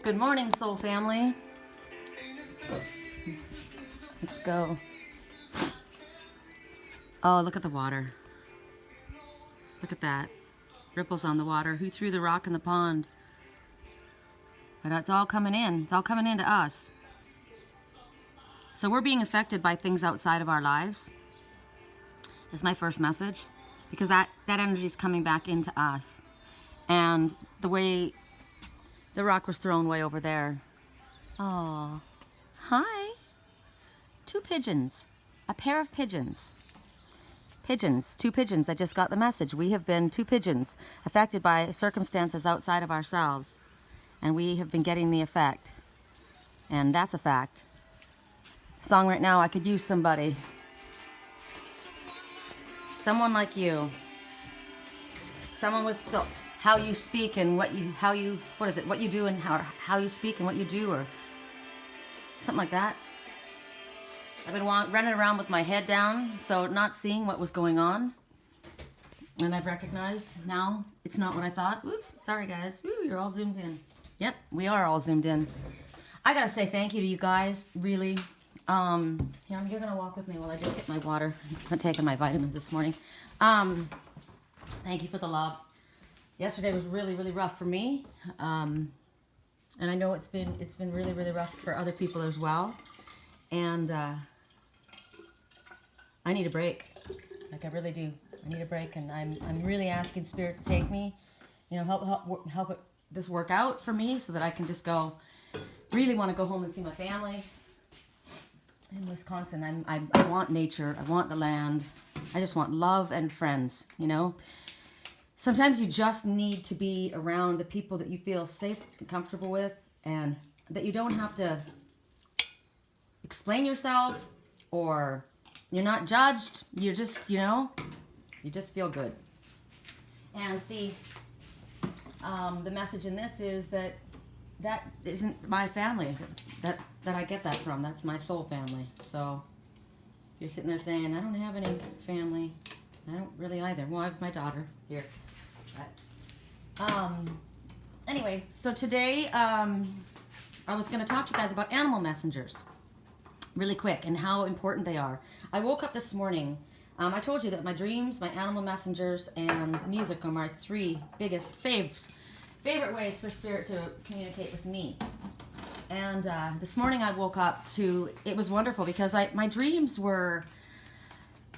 Good morning, soul family. Let's go. Oh, look at the water. Look at that. Ripples on the water. Who threw the rock in the pond? But it's all coming in. It's all coming into us. So we're being affected by things outside of our lives. Is my first message. Because that energy is coming back into us. And the way the rock was thrown way over there. Oh, hi. 2 pigeons. A pair of pigeons. Pigeons. 2 pigeons. I just got the message. We have been 2 pigeons affected by circumstances outside of ourselves. And we have been getting the effect. And that's a fact. Song right now, I could use somebody. Someone like you. Someone with how you speak and what you do and how you speak and what you do, or something like that. I've been running around with my head down, so not seeing what was going on. And I've recognized now it's not what I thought. Oops, sorry guys. Woo, you're all zoomed in. Yep, we are all zoomed in. I gotta say thank you to you guys, really. Here, you're gonna walk with me while I just get my water. I'm taking my vitamins this morning. Thank you for the love. Yesterday was really, really rough for me. And I know it's been really, really rough for other people as well. And I need a break. Like I really do. I need a break, and I'm really asking Spirit to take me. You know, help this work out for me so that I can just go. Really want to go home and see my family in Wisconsin. I want nature. I want the land. I just want love and friends, you know. Sometimes you just need to be around the people that you feel safe and comfortable with, and that you don't have to explain yourself, or you're not judged. You're just, you know, you just feel good. And see, the message in this is that isn't my family that I get that from. That's my soul family. So you're sitting there saying, I don't have any family. I don't really either. Well, I have my daughter here. But, anyway, so today I was going to talk to you guys about animal messengers really quick and how important they are. I woke up this morning. I told you that my dreams, my animal messengers, and music are my 3 biggest favorite ways for Spirit to communicate with me. And this morning I woke up to, it was wonderful because my dreams were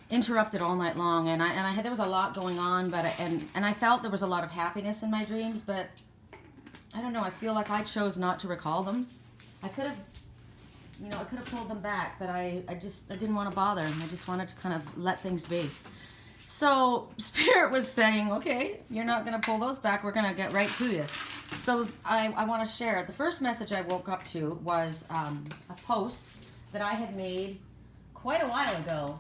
interrupted all night long, and I had, there was a lot going on, but and I felt there was a lot of happiness in my dreams, but I don't know, I feel like I chose not to recall them. I could have, you know, I could have pulled them back, but I didn't want to bother. I just wanted to kind of let things be. So Spirit was saying, okay, if you're not going to pull those back, we're going to get right to you. So I want to share. The first message I woke up to was a post that I had made quite a while ago.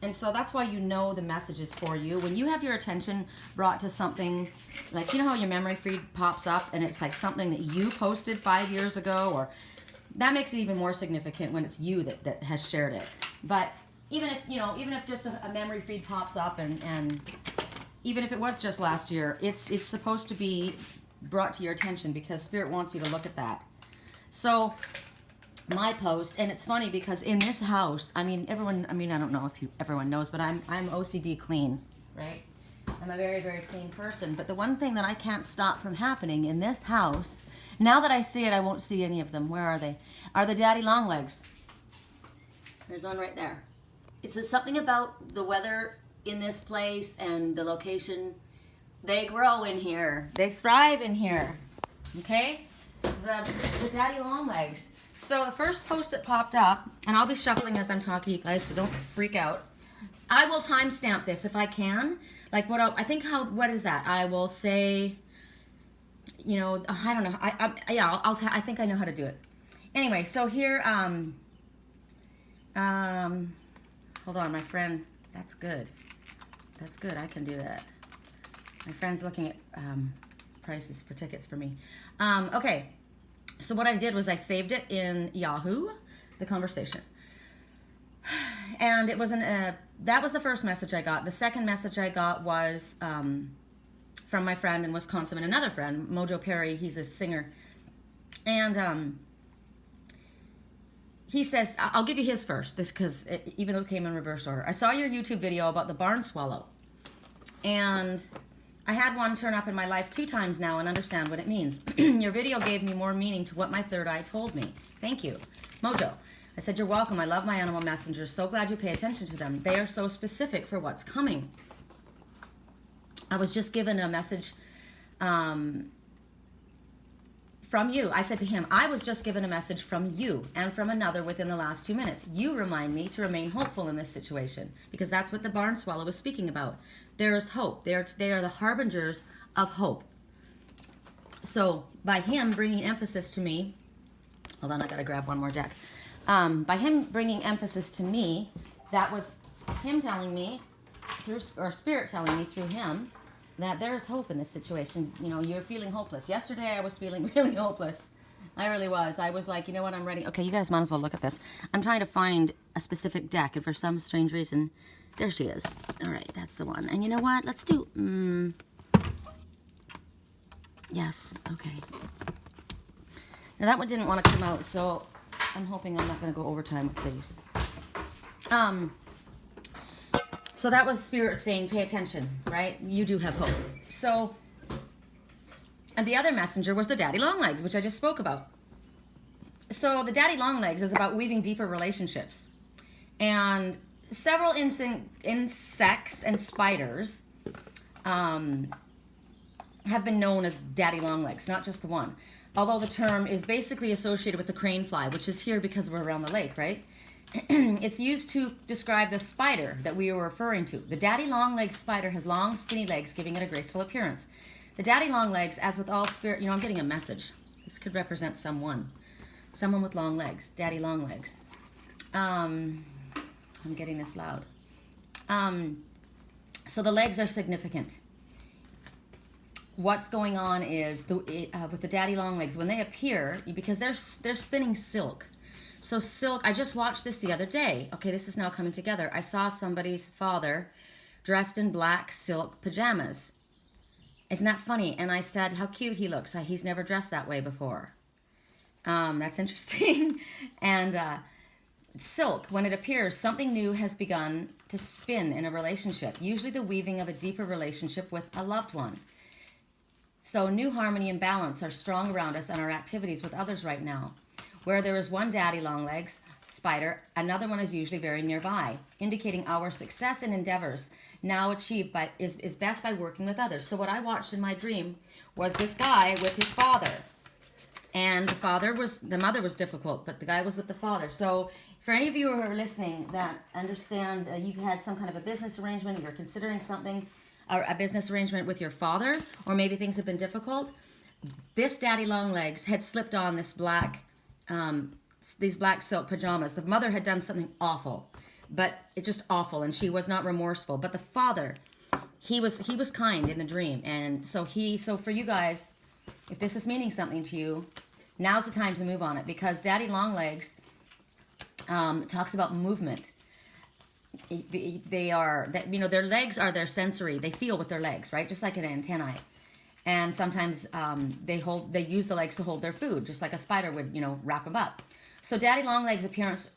And so that's why you know the message is for you. When you have your attention brought to something, like, you know how your memory feed pops up and it's like something that you posted 5 years ago, or that makes it even more significant when it's you that has shared it. But even if just a memory feed pops up, and even if it was just last year, it's supposed to be brought to your attention because Spirit wants you to look at that. So my post, and it's funny because in this house, I don't know if everyone knows, but I'm OCD clean, right? I'm a very, very clean person. But the one thing that I can't stop from happening in this house, now that I see it, I won't see any of them. Where are they? Are the daddy long legs. There's one right there. It says something about the weather in this place and the location. They grow in here. They thrive in here. Okay? The daddy long legs. So the first post that popped up, and I'll be shuffling as I'm talking, you guys, so don't freak out. I will timestamp this if I can. Like what is that? I will say, you know, I don't know. I think I know how to do it. Anyway, so here, hold on, my friend. That's good. That's good. I can do that. My friend's looking at prices for tickets for me. Okay. So what I did was I saved it in Yahoo, the conversation. And it wasn't that was the first message I got. The second message I got was from my friend in Wisconsin, and another friend, Mojo Perry. He's a singer. And he says, I'll give you his first, this because even though it came in reverse order. I saw your YouTube video about the barn swallow. And I had one turn up in my life 2 times now and understand what it means. Your video gave me more meaning to what my third eye told me. Thank you. Mojo. I said, you're welcome. I love my animal messengers. So glad you pay attention to them. They are so specific for what's coming. I was just given a message from you. I said to him, I was just given a message from you and from another within the last 2 minutes. You remind me to remain hopeful in this situation, because that's what the barn swallow was speaking about. There is hope. They are the harbingers of hope. So by him bringing emphasis to me, hold on, I got to grab one more deck. By him bringing emphasis to me, that was him telling me, or spirit telling me through him, that there is hope in this situation. You know, you're feeling hopeless. Yesterday I was feeling really hopeless. I really was. I was like, you know what, I'm ready. Okay, you guys might as well look at this. I'm trying to find a specific deck, and for some strange reason, there she is. All right, that's the one. And you know what? Let's do... yes, okay. Now that one didn't want to come out, so I'm hoping I'm not going to go overtime with these. So that was spirit saying, pay attention, right? You do have hope. So, and the other messenger was the daddy long legs, which I just spoke about. So the daddy long legs is about weaving deeper relationships. And several insects and spiders have been known as daddy long legs, not just the one. Although the term is basically associated with the crane fly, which is here because we're around the lake, right? It's used to describe the spider that we were referring to. The daddy long-legged spider has long, skinny legs, giving it a graceful appearance. The daddy long legs, as with all spirit... You know, I'm getting a message. This could represent someone. Someone with long legs. Daddy long legs. I'm getting this loud. So the legs are significant. What's going on is, with the daddy long legs, when they appear, because they're spinning silk. So silk, I just watched this the other day. Okay, this is now coming together. I saw somebody's father dressed in black silk pajamas. Isn't that funny? And I said, how cute he looks. He's never dressed that way before. That's interesting. And silk, when it appears, something new has begun to spin in a relationship, usually the weaving of a deeper relationship with a loved one. So new harmony and balance are strong around us and our activities with others right now. Where there is one daddy longlegs spider, another one is usually very nearby, indicating our success in endeavors now achieved is best by working with others. So what I watched in my dream was this guy with his father. And the mother was difficult, but the guy was with the father. So for any of you who are listening that understand you've had some kind of a business arrangement, you're considering something, or a business arrangement with your father, or maybe things have been difficult, this daddy longlegs had slipped on this these black silk pajamas. The mother had done something awful, but it just awful, and she was not remorseful. But the father, he was kind in the dream, and so for you guys, if this is meaning something to you, now's the time to move on it, because daddy longlegs talks about movement. They are that, you know, their legs are their sensory. They feel with their legs, right? Just like an antennae. And sometimes they use the legs to hold their food, just like a spider would, you know, wrap them up. So daddy longlegs appearance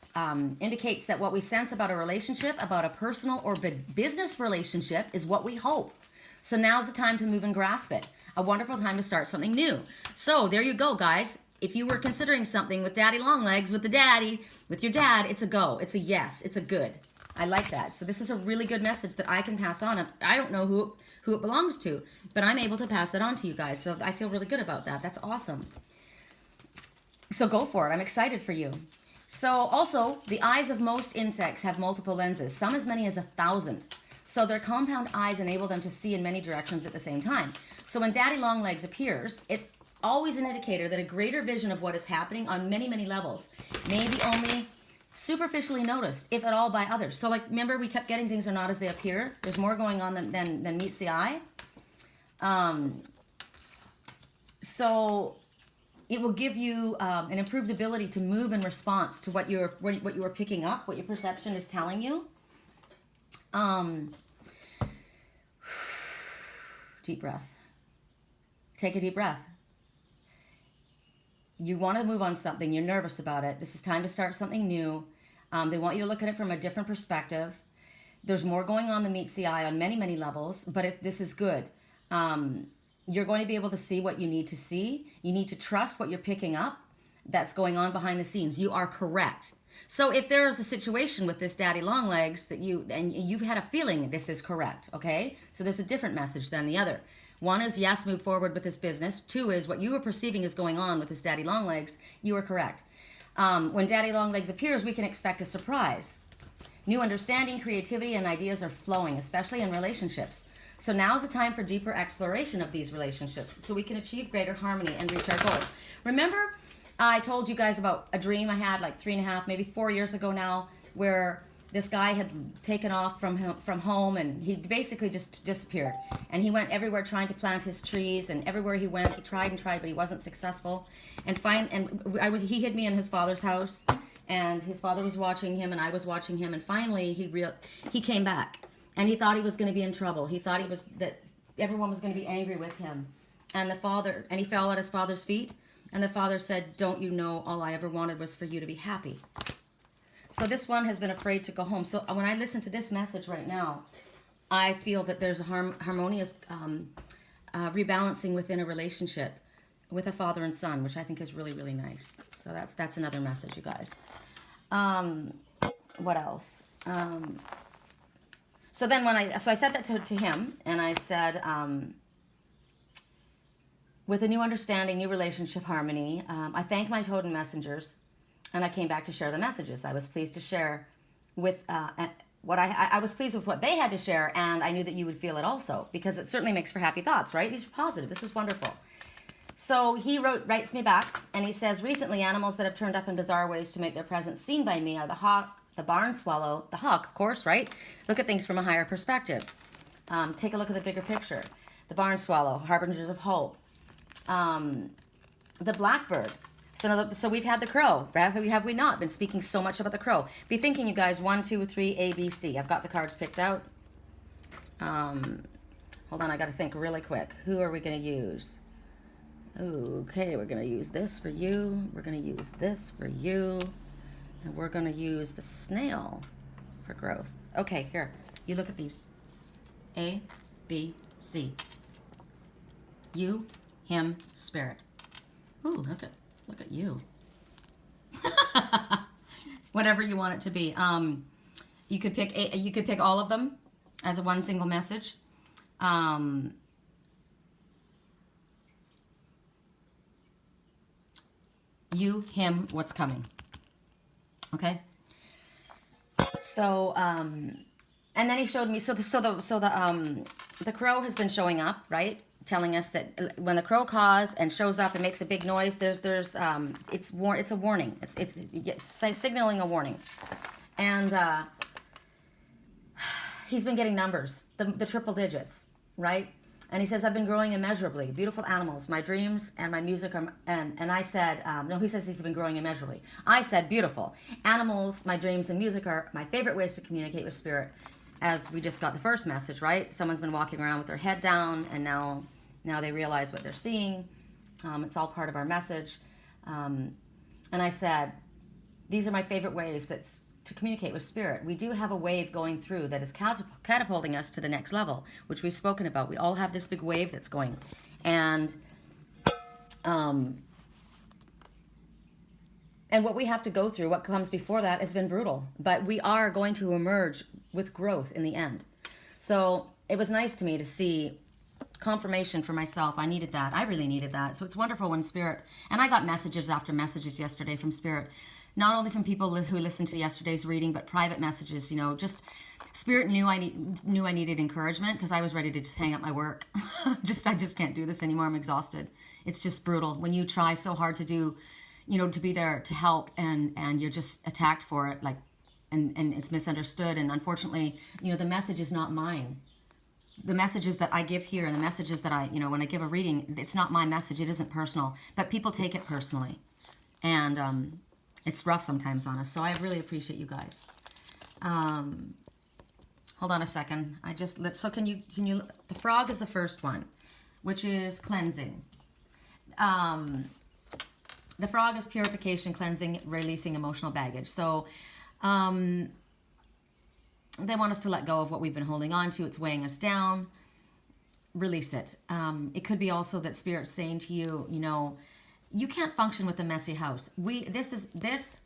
indicates that what we sense about a relationship, about a personal or business relationship, is what we hope. So now's the time to move and grasp it. A wonderful time to start something new. So there you go, guys. If you were considering something with daddy longlegs, with your dad, it's a go. It's a yes. It's a good. I like that. So this is a really good message that I can pass on. I don't know who it belongs to, but I'm able to pass it on to you guys. So I feel really good about that. That's awesome. So go for it. I'm excited for you. So also, the eyes of most insects have multiple lenses, some as many as 1,000. So their compound eyes enable them to see in many directions at the same time. So when daddy longlegs appears, it's always an indicator that a greater vision of what is happening on many, many levels may be only superficially noticed, if at all, by others. So like, remember we kept getting things are not as they appear. There's more going on than meets the eye. So it will give you an improved ability to move in response to what you are picking up, what your perception is telling you. Deep breath. Take a deep breath. you want to move on something. You're nervous about it. This is time to start something new. They want you to look at it from a different perspective. There's more going on than meets the eye on many, many levels, but this is good. You're going to be able to see what you need to see. You need to trust what you're picking up that's going on behind the scenes. You are correct. So if there is a situation with this daddy long legs that you've had a feeling this is correct, okay? So there's a different message than the other. One is, yes, move forward with this business. Two is, what you are perceiving is going on with this daddy long legs, you are correct. When daddy long legs appears, we can expect a surprise. New understanding, creativity, and ideas are flowing, especially in relationships. So now is the time for deeper exploration of these relationships so we can achieve greater harmony and reach our goals. Remember, I told you guys about a dream I had like 3.5, maybe 4 years ago now, where this guy had taken off from home, and he basically just disappeared. And he went everywhere trying to plant his trees, and everywhere he went, he tried and tried, but he wasn't successful. He hid me in his father's house, and his father was watching him, and I was watching him, and finally he came back, and he thought he was going to be in trouble. He thought that everyone was going to be angry with him, and he fell at his father's feet, and the father said, "Don't you know all I ever wanted was for you to be happy?" So this one has been afraid to go home. So when I listen to this message right now, I feel that there's a harmonious rebalancing within a relationship with a father and son, which I think is really, really nice. So that's another message, you guys. What else? So I said that to him, and I said, with a new understanding, new relationship harmony, I thank my totem messengers. And I came back to share the messages. I was pleased to share with I was pleased with what they had to share, and I knew that you would feel it also, because it certainly makes for happy thoughts, right? These are positive. This is wonderful. So he writes me back, and he says, recently animals that have turned up in bizarre ways to make their presence seen by me are the hawk, the barn swallow, the hawk, of course, right? Look at things from a higher perspective. Take a look at the bigger picture. The barn swallow, harbingers of hope. The blackbird. So we've had the crow. Have we not been speaking so much about the crow? Be thinking, you guys, 1, 2, 3, A, B, C. I've got the cards picked out. Hold on, I got to think really quick. Who are we going to use? Okay, we're going to use this for you. We're going to use this for you. And we're going to use the snail for growth. Okay, here. You look at these. A, B, C. You, him, spirit. Ooh, look at you. Whatever you want it to be. You could pick all of them as a one single message. You, him, what's coming. Okay? So and then he showed me the crow has been showing up, right? Telling us that when the crow caws and shows up and makes a big noise, it's a warning. It's signaling a warning. And he's been getting numbers, the triple digits, right? And he says, I've been growing immeasurably. Beautiful animals, my dreams and my music are, and I said, no, he says he's been growing immeasurably. I said, beautiful. Animals, my dreams and music are my favorite ways to communicate with spirit. As we just got the first message, right? Someone's been walking around with their head down, and now they realize what they're seeing. It's all part of our message. And I said, these are my favorite ways to communicate with spirit. We do have a wave going through that is catapulting us to the next level, which we've spoken about. We all have this big wave that's going. And what we have to go through, what comes before that, has been brutal. But we are going to emerge with growth in the end. So it was nice to me to see confirmation for myself. I needed that. I really needed that. So it's wonderful when Spirit, and I got messages after messages yesterday from Spirit, not only from people who listened to yesterday's reading, but private messages. Just Spirit knew I needed encouragement, because I was ready to just hang up my work. I just can't do this anymore. I'm exhausted. It's just brutal when you try so hard to do, to be there to help, and you're just attacked for it, and it's misunderstood. And unfortunately, the message is not mine. The messages that I give here and the messages that when I give a reading, it's not my message. It isn't personal, but people take it personally, and it's rough sometimes on us. So I really appreciate you guys. Hold on a second. Can you? The frog is the first one, which is cleansing. The frog is purification, cleansing, releasing emotional baggage. So they want us to let go of what we've been holding on to. It's weighing us down. Release it. It could be also that Spirit's saying to you, you know, you can't function with a messy house. This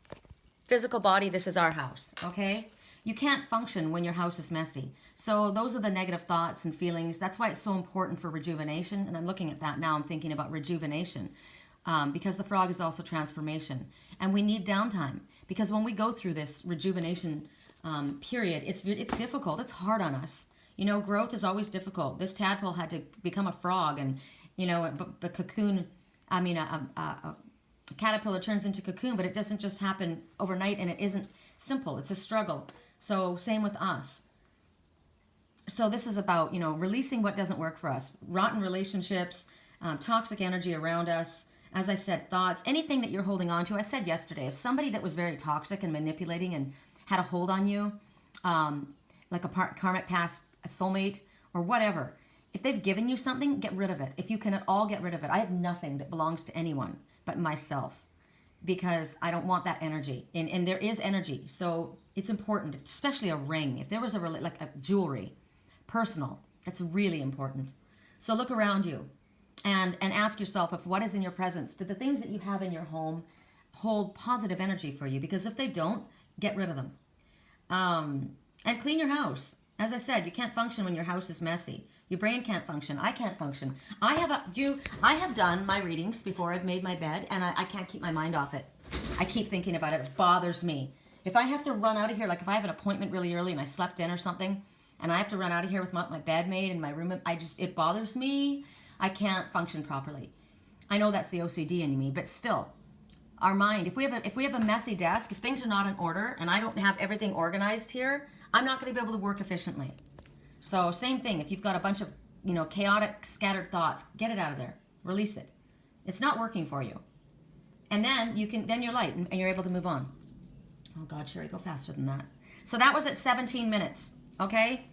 physical body, this is our house, okay? You can't function when your house is messy. So those are the negative thoughts and feelings. That's why it's so important for rejuvenation. And I'm looking at that now. I'm thinking about rejuvenation because the frog is also transformation. And we need downtime because when we go through this rejuvenation period, it's difficult. It's hard on us. You know, growth is always difficult. This tadpole had to become a frog, and, you know, the cocoon, I mean, a caterpillar turns into cocoon, but it doesn't just happen overnight, and it isn't simple. It's a struggle. So same with us. So this is about, you know, releasing what doesn't work for us. Rotten relationships, toxic energy around us. As I said, thoughts, anything that you're holding on to. I said yesterday, if somebody that was very toxic and manipulating and had a hold on you, like a karmic past, a soulmate, or whatever, if they've given you something, get rid of it. If you can at all, get rid of it. I have nothing that belongs to anyone but myself because I don't want that energy. And there is energy. So it's important, especially a ring. If there was like a jewelry, personal, that's really important. So look around you and ask yourself if what is in your presence, do the things that you have in your home hold positive energy for you? Because if they don't, get rid of them. And clean your house. As I said, you can't function when your house is messy. Your brain can't function. I can't function. I have done my readings before I've made my bed, and I can't keep my mind off it. I keep thinking about it. It bothers me. If I have to run out of here, like if I have an appointment really early and I slept in or something, and I have to run out of here with my bed made and my room, it bothers me. I can't function properly. I know that's the OCD in me, but still, our mind, if we have a messy desk, if things are not in order and I don't have everything organized here, I'm not going to be able to work efficiently. So same thing, if you've got a bunch of, you know, chaotic, scattered thoughts, get it out of there. Release it. It's not working for you. And then you're light and you're able to move on. Oh God, Sherry, go faster than that. So that was at 17 minutes, okay?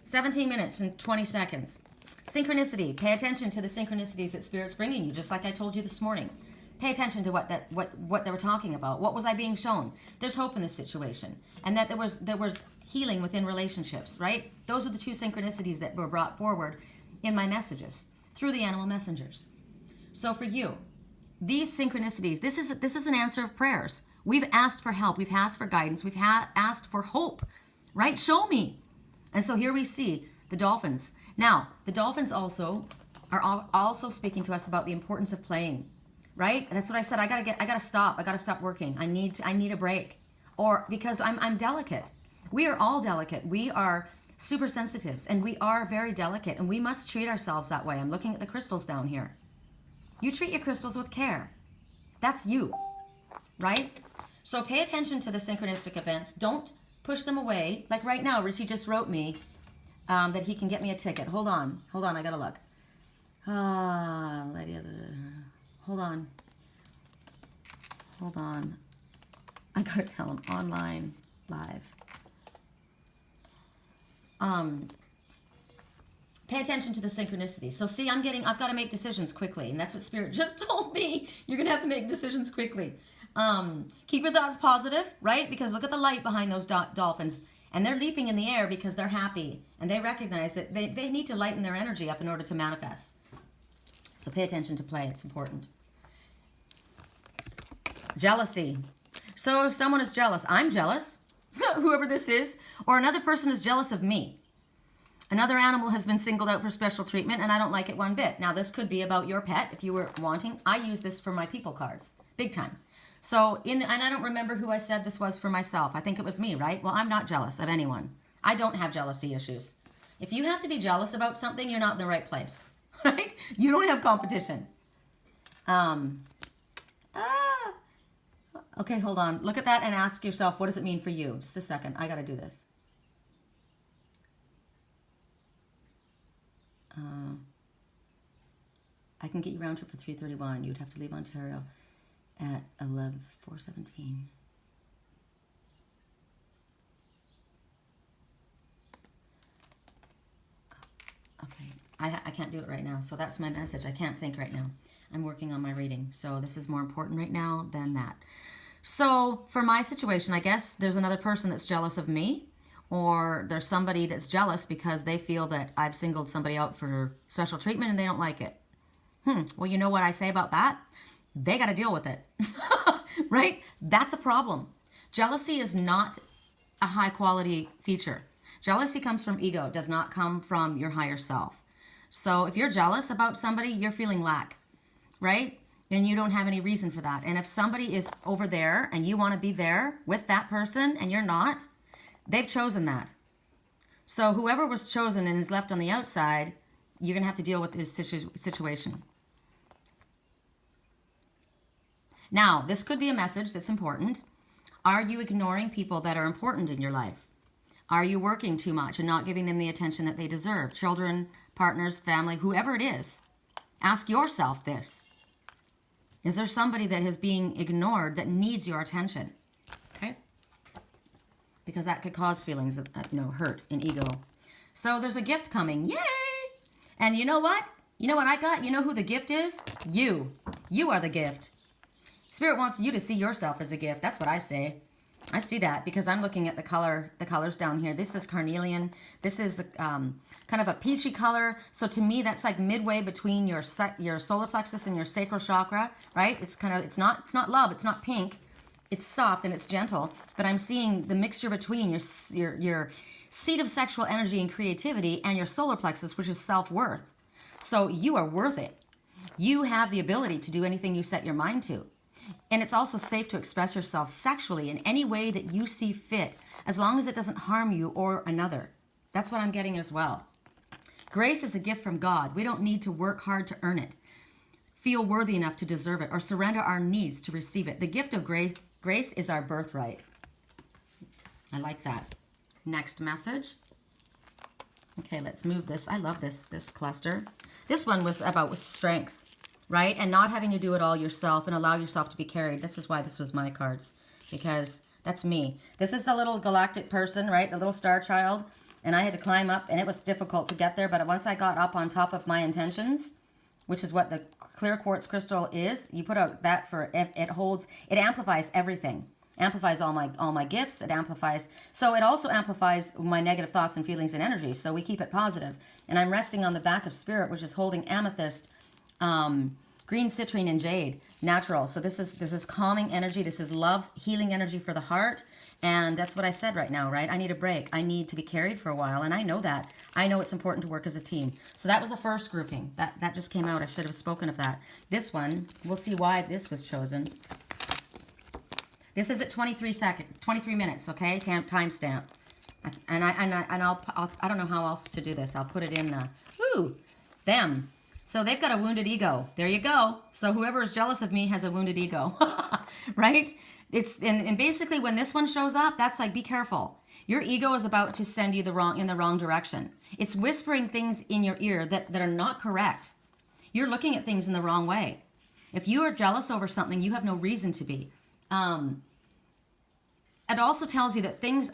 17 minutes and 20 seconds. Synchronicity. Pay attention to the synchronicities that Spirit's bringing you, just like I told you this morning. Pay attention to what they were talking about. What was I being shown? There's hope in this situation, and that there was healing within relationships. Right? Those are the two synchronicities that were brought forward in my messages through the animal messengers. So for you, these synchronicities, this is an answer of prayers. We've asked for help. We've asked for guidance. We've asked for hope. Right? Show me. And so here we see the dolphins. Now, the dolphins also are also speaking to us about the importance of playing. Right? That's what I said. I gotta stop. I gotta stop working. I need a break. Or because I'm delicate. We are all delicate. We are super sensitives, and we are very delicate, and we must treat ourselves that way. I'm looking at the crystals down here. You treat your crystals with care. That's you. Right? So pay attention to the synchronistic events. Don't push them away. Like right now, Richie just wrote me that he can get me a ticket. Hold on. I gotta look. Hold on. I gotta tell him online, live. Pay attention to the synchronicities. So see, I've got to make decisions quickly, and that's what Spirit just told me. You're gonna have to make decisions quickly. Keep your thoughts positive, right? Because look at the light behind those dolphins, and they're leaping in the air because they're happy, and they recognize that they need to lighten their energy up in order to manifest. So pay attention to play. It's important. Jealousy. So if someone is jealous, I'm jealous, whoever this is, or another person is jealous of me. Another animal has been singled out for special treatment, and I don't like it one bit. Now, this could be about your pet, if you were wanting. I use this for my people cards, big time. So, and I don't remember who I said this was for myself. I think it was me, right? Well, I'm not jealous of anyone. I don't have jealousy issues. If you have to be jealous about something, you're not in the right place, right? You don't have competition. Okay, hold on. Look at that and ask yourself, what does it mean for you? Just a second. I got to do this. I can get you round trip for $331. You'd have to leave Ontario at 4:17. Okay, I can't do it right now. So that's my message. I can't think right now. I'm working on my reading. So this is more important right now than that. So for my situation, I guess there's another person that's jealous of me, or there's somebody that's jealous because they feel that I've singled somebody out for special treatment and they don't like it. Well, you know what I say about that? They got to deal with it, right? That's a problem. Jealousy is not a high quality feature. Jealousy comes from ego. It does not come from your higher self. So if you're jealous about somebody, you're feeling lack, right? And you don't have any reason for that. And if somebody is over there and you want to be there with that person and you're not, they've chosen that. So whoever was chosen and is left on the outside, you're going to have to deal with this situation. Now, this could be a message that's important. Are you ignoring people that are important in your life? Are you working too much and not giving them the attention that they deserve? Children, partners, family, whoever it is. Ask yourself this. Is there somebody that is being ignored that needs your attention? Okay? Because that could cause feelings of, hurt and ego. So there's a gift coming. Yay! And you know what? You know what I got? You know who the gift is? You. You are the gift. Spirit wants you to see yourself as a gift. That's what I say. I see that because I'm looking at the colors down here. This is carnelian. This is the, kind of a peachy color. So to me, that's like midway between your solar plexus and your sacral chakra, right? It's not love. It's not pink. It's soft and it's gentle. But I'm seeing the mixture between your seat of sexual energy and creativity and your solar plexus, which is self-worth. So you are worth it. You have the ability to do anything you set your mind to. And it's also safe to express yourself sexually in any way that you see fit, as long as it doesn't harm you or another. That's what I'm getting as well. Grace is a gift from God. We don't need to work hard to earn it, feel worthy enough to deserve it, or surrender our needs to receive it. The gift of grace is our birthright. I like that. Next message. Okay, let's move this. I love this cluster. This one was about strength. Right? And not having to do it all yourself and allow yourself to be carried. This is why this was my cards. Because that's me. This is the little galactic person, right? The little star child. And I had to climb up and it was difficult to get there. But once I got up on top of my intentions, which is what the clear quartz crystal is, you put out that for, it amplifies everything. Amplifies all my gifts. It amplifies. So it also amplifies my negative thoughts and feelings and energies. So we keep it positive. And I'm resting on the back of spirit, which is holding amethyst, green citrine and jade, natural. So this is calming energy. This is love, healing energy for the heart. And that's what I said right now, right? I need a break. I need to be carried for a while. And I know that. I know it's important to work as a team. So that was the first grouping. That just came out. I should have spoken of that. This one, we'll see why this was chosen. This is at 23 minutes, okay? Timestamp. And I'll I don't know how else to do this. I'll put it in the, them. So they've got a wounded ego. There you go. So whoever is jealous of me has a wounded ego, right? And basically when this one shows up, that's like, be careful. Your ego is about to send you in the wrong direction. It's whispering things in your ear that are not correct. You're looking at things in the wrong way. If you are jealous over something, you have no reason to be. It also tells you that things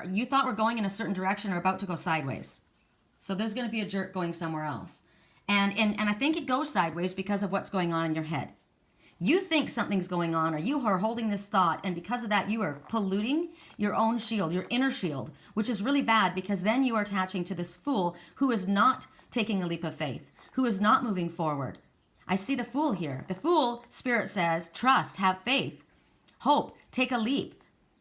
you thought were going in a certain direction are about to go sideways. So there's going to be a jerk going somewhere else. And I think it goes sideways because of what's going on in your head. You think something's going on, or you are holding this thought, and because of that, you are polluting your own shield, your inner shield, which is really bad because then you are attaching to this fool who is not taking a leap of faith, who is not moving forward. I see the fool here. The fool, Spirit says, trust, have faith, hope, take a leap.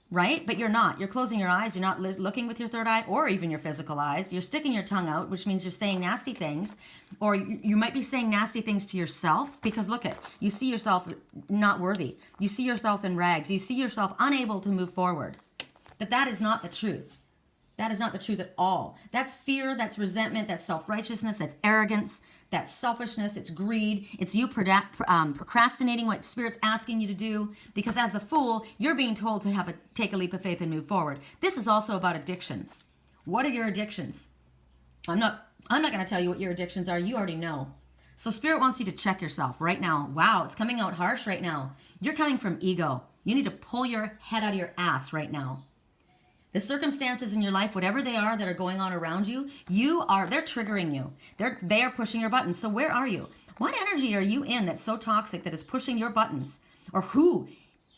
Right? But you're not. You're closing your eyes. You're not looking with your third eye or even your physical eyes. You're sticking your tongue out, which means you're saying nasty things. Or you might be saying nasty things to yourself because look you see yourself not worthy. You see yourself in rags. You see yourself unable to move forward. But that is not the truth. That is not the truth at all. That's fear. That's resentment. That's self-righteousness. That's arrogance. That's selfishness. It's greed. It's you procrastinating what Spirit's asking you to do. Because as the fool, you're being told to take a leap of faith and move forward. This is also about addictions. What are your addictions? I'm not going to tell you what your addictions are. You already know. So Spirit wants you to check yourself right now. Wow, it's coming out harsh right now. You're coming from ego. You need to pull your head out of your ass right now. The circumstances in your life, whatever they are that are going on around you, they're triggering you. They are pushing your buttons. So where are you? What energy are you in that's so toxic that is pushing your buttons? Or who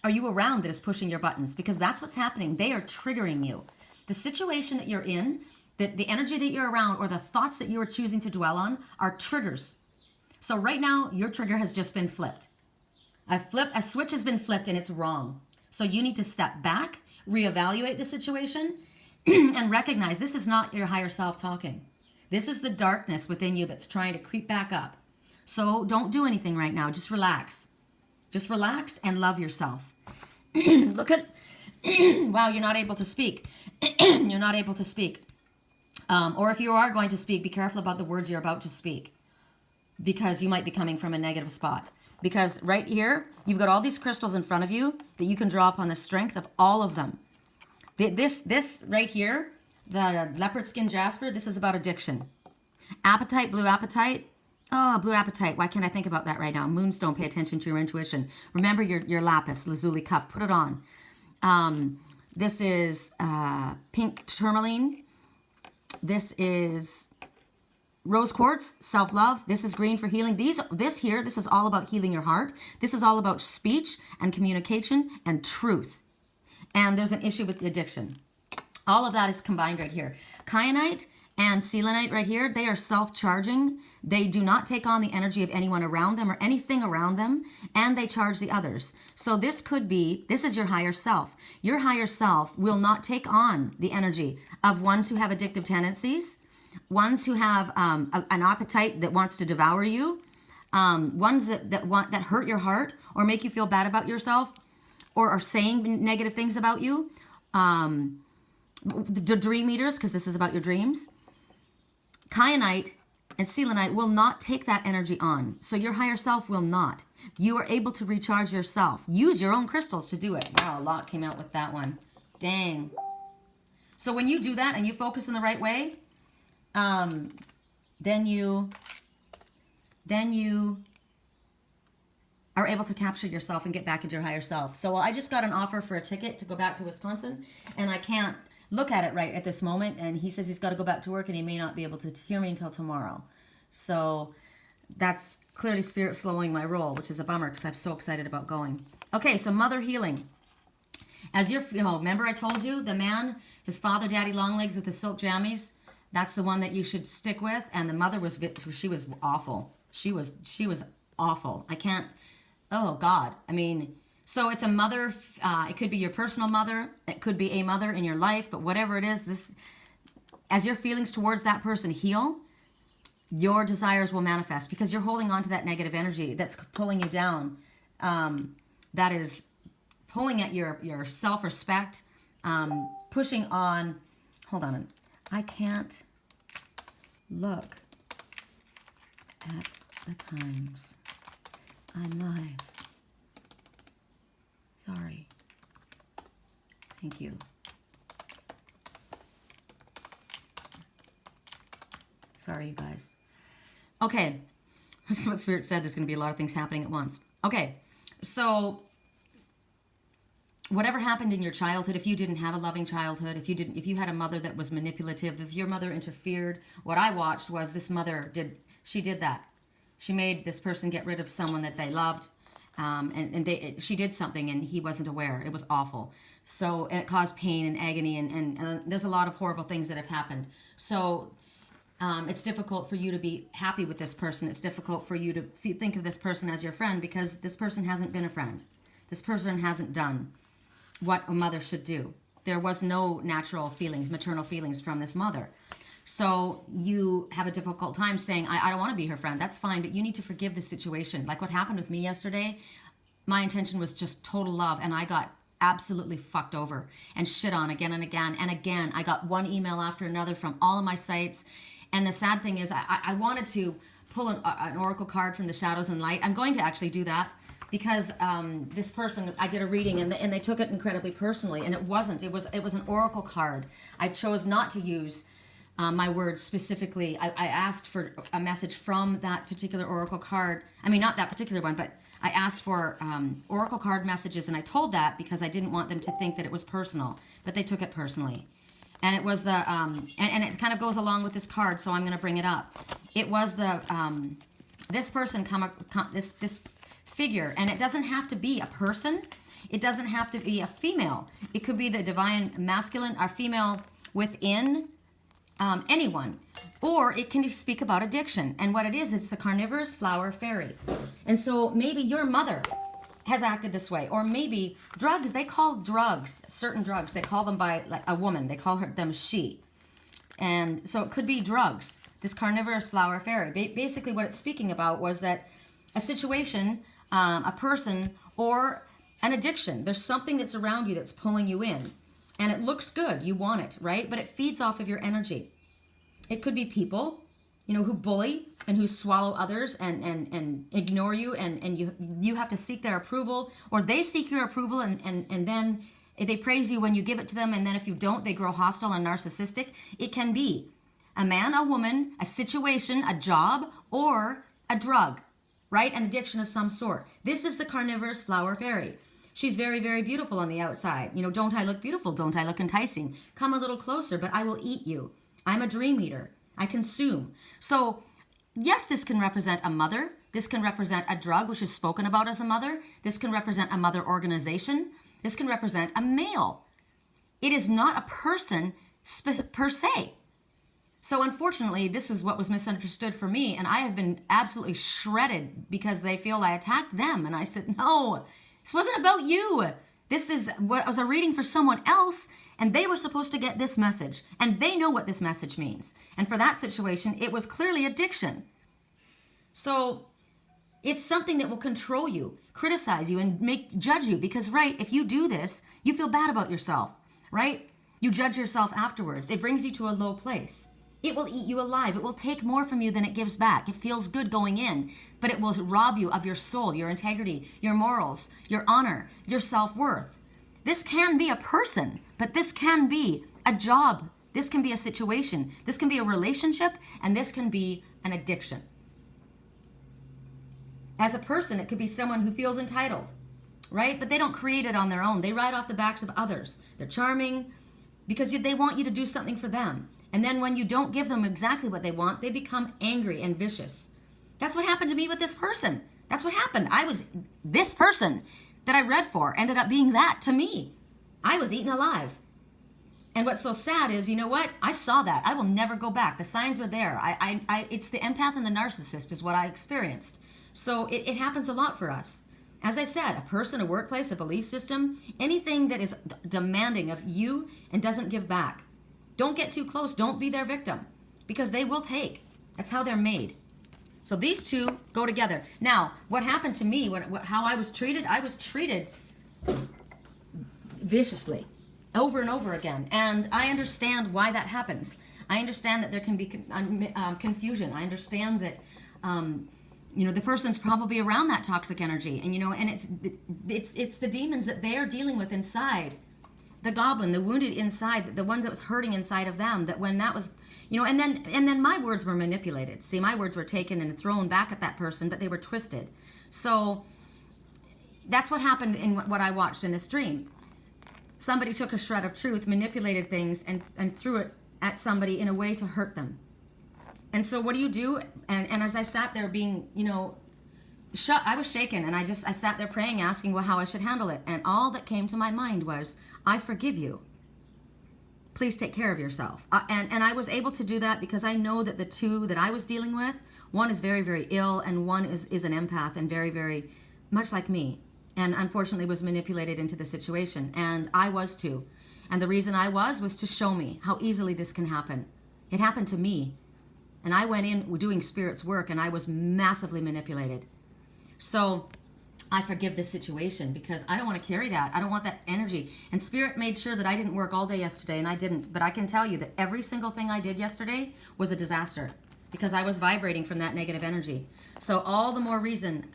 are you around that is pushing your buttons? Because that's what's happening. They are triggering you. The situation that you're in, the energy that you're around, or the thoughts that you are choosing to dwell on are triggers. So right now, your trigger has just been flipped. A switch has been flipped and it's wrong. So you need to step back, reevaluate the situation, and recognize this is not your higher self talking. This is the darkness within you that's trying to creep back up. So don't do anything right now. Just relax. Just relax and love yourself. Look at, wow, you're not able to speak. You're not able to speak. Or if you are going to speak, be careful about the words you're about to speak, because you might be coming from a negative spot. Because right here, you've got all these crystals in front of you that you can draw upon the strength of all of them. This right here, the leopard skin jasper, this is about addiction. Apatite, blue apatite. Oh, blue apatite. Why can't I think about that right now? Moonstone, pay attention to your intuition. Remember your lapis, lazuli cuff. Put it on. This is pink tourmaline. This is rose quartz, self-love. This is green for healing. This is all about healing your heart. This is all about speech and communication and truth. And there's an issue with addiction. All of that is combined right here. Kyanite and selenite right here, they are self-charging. They do not take on the energy of anyone around them or anything around them, and they charge the others. So this is your higher self. Your higher self will not take on the energy of ones who have addictive tendencies, ones who have an appetite that wants to devour you, ones that hurt your heart or make you feel bad about yourself, or are saying negative things about you. The dream eaters, because this is about your dreams. Kyanite and selenite will not take that energy on. So your higher self will not. You are able to recharge yourself. Use your own crystals to do it. Wow, a lot came out with that one. Dang. So when you do that and you focus in the right way, then you are able to capture yourself and get back into your higher self. So I just got an offer for a ticket to go back to Wisconsin, and I can't look at it right at this moment. And he says he's got to go back to work and he may not be able to hear me until tomorrow. So that's clearly spirit slowing my roll, which is a bummer because I'm so excited about going. Okay, so mother healing. As remember I told you the man, his father, Daddy Longlegs with the silk jammies, that's the one that you should stick with. And the mother she was awful. She was awful. I can't, oh God. I mean, so it's a mother, it could be your personal mother, it could be a mother in your life, but whatever it is, as your feelings towards that person heal, your desires will manifest because you're holding on to that negative energy that's pulling you down. That is pulling at your self-respect, pushing on, hold on, I can't look at the times I'm live. Sorry. Thank you. Sorry, you guys. Okay. This is what Spirit said. There's going to be a lot of things happening at once. Okay. So whatever happened in your childhood, if you didn't have a loving childhood, if you had a mother that was manipulative, if your mother interfered, what I watched was this mother did that. She made this person get rid of someone that they loved. She did something and he wasn't aware. It was awful. So, and it caused pain and agony and there's a lot of horrible things that have happened. So, it's difficult for you to be happy with this person. It's difficult for you to think of this person as your friend because this person hasn't been a friend. This person hasn't done what a mother should do. There was no natural feelings, maternal feelings from this mother. So you have a difficult time saying, I don't want to be her friend. That's fine, but you need to forgive the situation. Like what happened with me yesterday, my intention was just total love, and I got absolutely fucked over and shit on again and again and again. I got one email after another from all of my sites, and the sad thing is I wanted to pull an oracle card from the shadows and light. I'm going to actually do that because this person, I did a reading and they took it incredibly personally, and it wasn't. It was an oracle card. I chose not to use my words specifically. I asked for a message from that particular oracle card. I mean, not that particular one, but I asked for oracle card messages, and I told that because I didn't want them to think that it was personal, but they took it personally. And it was the, and it kind of goes along with this card, so I'm going to bring it up. It was the, this person, this figure, and it doesn't have to be a person. It doesn't have to be a female. It could be the divine masculine or female within anyone. Or it can speak about addiction. And what it is, it's the carnivorous flower fairy. And so maybe your mother has acted this way. Or maybe drugs, they call drugs, certain drugs, they call them by like a woman. They call them she. And so it could be drugs, this carnivorous flower fairy. Basically what it's speaking about was that a situation, a person, or an addiction. There's something that's around you that's pulling you in. And it looks good. You want it, right? But it feeds off of your energy. It could be people, who bully and who swallow others and ignore you, and you have to seek their approval, or they seek your approval and then they praise you when you give it to them, and then if you don't, they grow hostile and narcissistic. It can be a man, a woman, a situation, a job, or a drug, right? An addiction of some sort. This is the carnivorous flower fairy. She's very, very beautiful on the outside. Don't I look beautiful? Don't I look enticing? Come a little closer, but I will eat you. I'm a dream eater. I consume. So, yes, this can represent a mother. This can represent a drug, which is spoken about as a mother. This can represent a mother organization. This can represent a male. It is not a person per se. So, unfortunately, this is what was misunderstood for me, and I have been absolutely shredded because they feel I attacked them. And I said, no, this wasn't about you. This is what was a reading for someone else, and they were supposed to get this message, and they know what this message means. And for that situation, it was clearly addiction. So it's something that will control you, criticize you, and judge you, because, right, if you do this, you feel bad about yourself, right? You judge yourself afterwards. It brings you to a low place. It will eat you alive. It will take more from you than it gives back. It feels good going in, but it will rob you of your soul, your integrity, your morals, your honor, your self-worth. This can be a person, but this can be a job. This can be a situation. This can be a relationship, and this can be an addiction. As a person, it could be someone who feels entitled, right? But they don't create it on their own. They ride off the backs of others. They're charming because they want you to do something for them. And then when you don't give them exactly what they want, they become angry and vicious. That's what happened to me with this person. That's what happened. This person that I read for ended up being that to me. I was eaten alive. And what's so sad is, you know what? I saw that. I will never go back. The signs were there. It's the empath and the narcissist is what I experienced. So it happens a lot for us. As I said, a person, a workplace, a belief system, anything that is demanding of you and doesn't give back. Don't get too close. Don't be their victim, because they will take. That's how they're made. So these two go together. Now, what happened to me, how I was treated viciously over and over again. And I understand why that happens. I understand that there can be confusion. I understand that, the person's probably around that toxic energy. And, and it's the demons that they are dealing with inside. The goblin, the wounded inside, the ones that was hurting inside of them, that when that was, and then my words were manipulated. See, my words were taken and thrown back at that person, but they were twisted. So that's what happened in what I watched in this dream. Somebody took a shred of truth, manipulated things, and threw it at somebody in a way to hurt them. And so what do you do? And as I sat there being, I was shaken, and I sat there praying, asking how I should handle it. And all that came to my mind was, I forgive you. Please take care of yourself. And I was able to do that because I know that the two that I was dealing with, one is very, very ill, and one is an empath and very, very much like me. And unfortunately was manipulated into the situation. And I was too. And the reason I was to show me how easily this can happen. It happened to me. And I went in doing spirit's work, and I was massively manipulated. So I forgive this situation because I don't want to carry that. I don't want that energy. And Spirit made sure that I didn't work all day yesterday, and I didn't. But I can tell you that every single thing I did yesterday was a disaster because I was vibrating from that negative energy. So all the more reason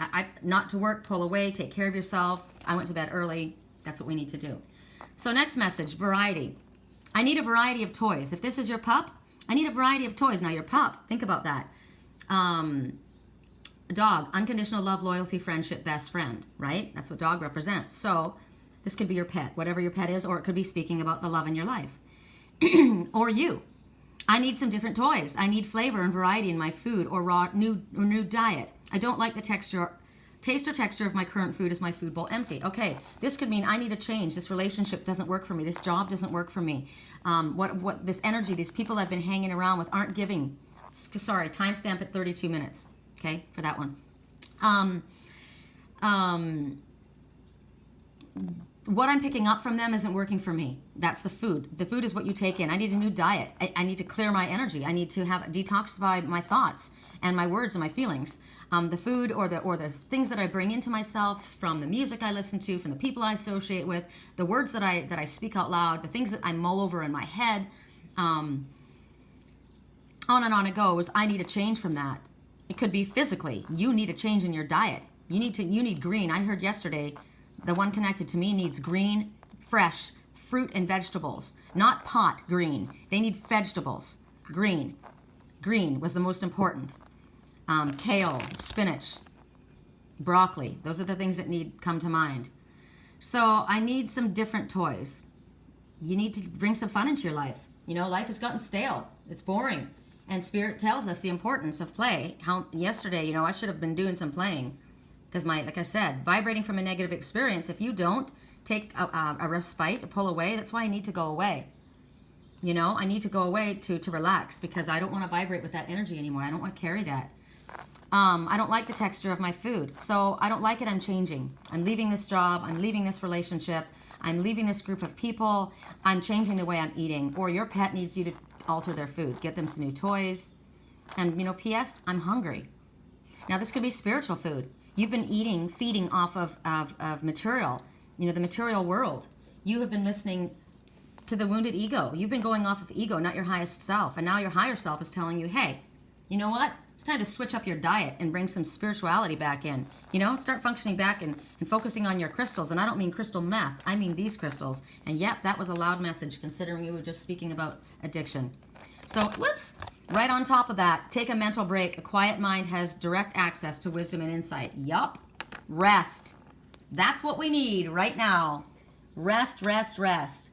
not to work, pull away, take care of yourself. I went to bed early. That's what we need to do. So next message, variety. I need a variety of toys. If this is your pup, I need a variety of toys. Now your pup, think about that. A dog, unconditional love, loyalty, friendship, best friend, right? That's what dog represents. So this could be your pet, whatever your pet is, or it could be speaking about the love in your life. Or you. I need some different toys. I need flavor and variety in my food or new diet. I don't like the taste or texture of my current food. Is my food bowl empty? Okay, this could mean I need a change. This relationship doesn't work for me. This job doesn't work for me. What this energy, these people I've been hanging around with aren't giving. Sorry, timestamp at 32 minutes. Okay, for that one. What I'm picking up from them isn't working for me. That's the food. The food is what you take in. I need a new diet. I need to clear my energy. I need to detoxify my thoughts and my words and my feelings. The food or the things that I bring into myself from the music I listen to, from the people I associate with, the words that I speak out loud, the things that I mull over in my head, on and on it goes. I need a change from that. It could be physically. You need a change in your diet. You need green. I heard yesterday, the one connected to me needs green, fresh fruit and vegetables, not pot green. They need vegetables. Green. Green was the most important. Kale, spinach, broccoli. Those are the things that come to mind. So I need some different toys. You need to bring some fun into your life. You know, life has gotten stale. It's boring. And Spirit tells us the importance of play. How yesterday, I should have been doing some playing. Because like I said, vibrating from a negative experience, if you don't take a respite, pull away, that's why I need to go away. I need to go away to relax because I don't want to vibrate with that energy anymore. I don't want to carry that. I don't like the texture of my food. So I don't like it, I'm changing. I'm leaving this job, I'm leaving this relationship, I'm leaving this group of people, I'm changing the way I'm eating. Or your pet needs you to alter their food. Get them some new toys. And, P.S., I'm hungry. Now this could be spiritual food. You've been feeding off of material, the material world. You have been listening to the wounded ego. You've been going off of ego, not your highest self. And now your higher self is telling you, hey, you know what? It's time to switch up your diet and bring some spirituality back in. Start functioning back and focusing on your crystals. And I don't mean crystal meth. I mean these crystals. And yep, that was a loud message considering you were just speaking about addiction. So, whoops. Right on top of that, take a mental break. A quiet mind has direct access to wisdom and insight. Yup. Rest. That's what we need right now. Rest, rest, rest.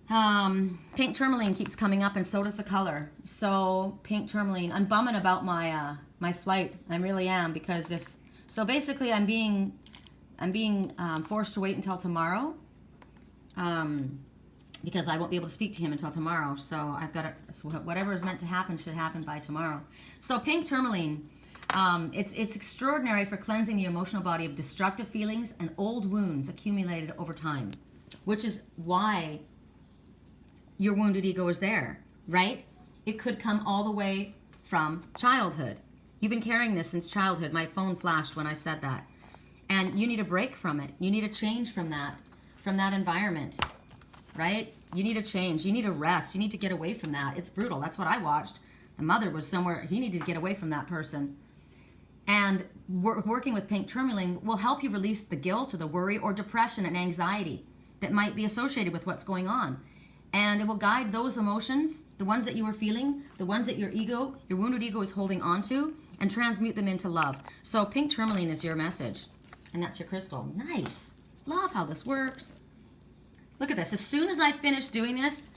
Pink tourmaline keeps coming up, and so does the color. So, pink tourmaline. I'm bumming about my flight. I really am, because basically I'm being forced to wait until tomorrow. Because I won't be able to speak to him until tomorrow. So I've got whatever is meant to happen should happen by tomorrow. So pink tourmaline, it's extraordinary for cleansing the emotional body of destructive feelings and old wounds accumulated over time, which is why your wounded ego is there, right? It could come all the way from childhood. You've been carrying this since childhood. My phone flashed when I said that. And you need a break from it. You need a change from that environment. Right? You need a change. You need a rest. You need to get away from that. It's brutal. That's what I watched. My mother was somewhere. He needed to get away from that person. And working with pink tourmaline will help you release the guilt or the worry or depression and anxiety that might be associated with what's going on. And it will guide those emotions, the ones that you are feeling, the ones that your wounded ego is holding on to, and transmute them into love. So pink tourmaline is your message. And that's your crystal. Nice. Love how this works. Look at this. As soon as I finish doing this,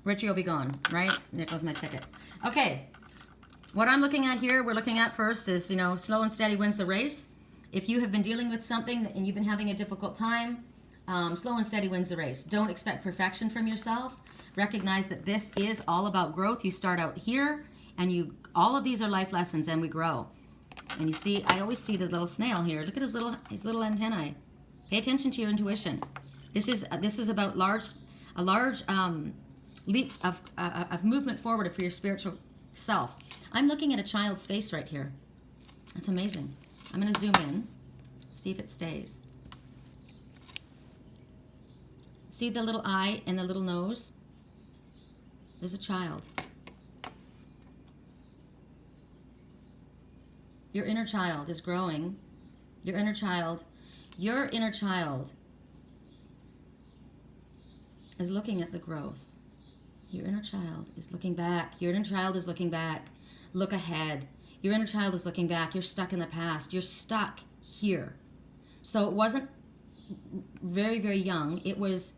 Richie will be gone, right? There goes my ticket. Okay. What I'm looking at here, we're looking at first is, slow and steady wins the race. If you have been dealing with something and you've been having a difficult time, slow and steady wins the race. Don't expect perfection from yourself. Recognize that this is all about growth. You start out here, and all of these are life lessons, and we grow. And you see, I always see the little snail here. Look at his little antennae. Pay attention to your intuition. This is about a large leap of movement forward for your spiritual self. I'm looking at a child's face right here. That's amazing. I'm going to zoom in, see if it stays. See the little eye and the little nose? There's a child. Your inner child is growing. Your inner child is looking at the growth. Your inner child is looking back. Your inner child is looking back. Look ahead. Your inner child is looking back. You're stuck in the past. You're stuck here. So it wasn't very, very young. It was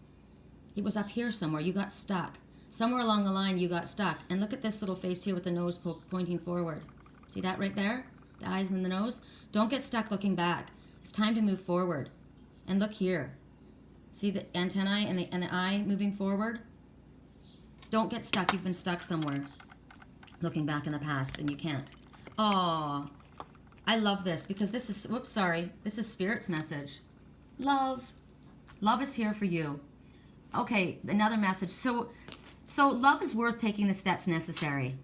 up here somewhere. You got stuck. Somewhere along the line, you got stuck. And look at this little face here with the nose pointing forward. See that right there? The eyes and the nose? Don't get stuck looking back. It's time to move forward. And look here. See the antennae and the eye moving forward? Don't get stuck. You've been stuck somewhere looking back in the past, and you can't. Oh, I love this because this is, whoops, sorry. This is Spirit's message. Love. Love is here for you. Okay, another message. So love is worth taking the steps necessary.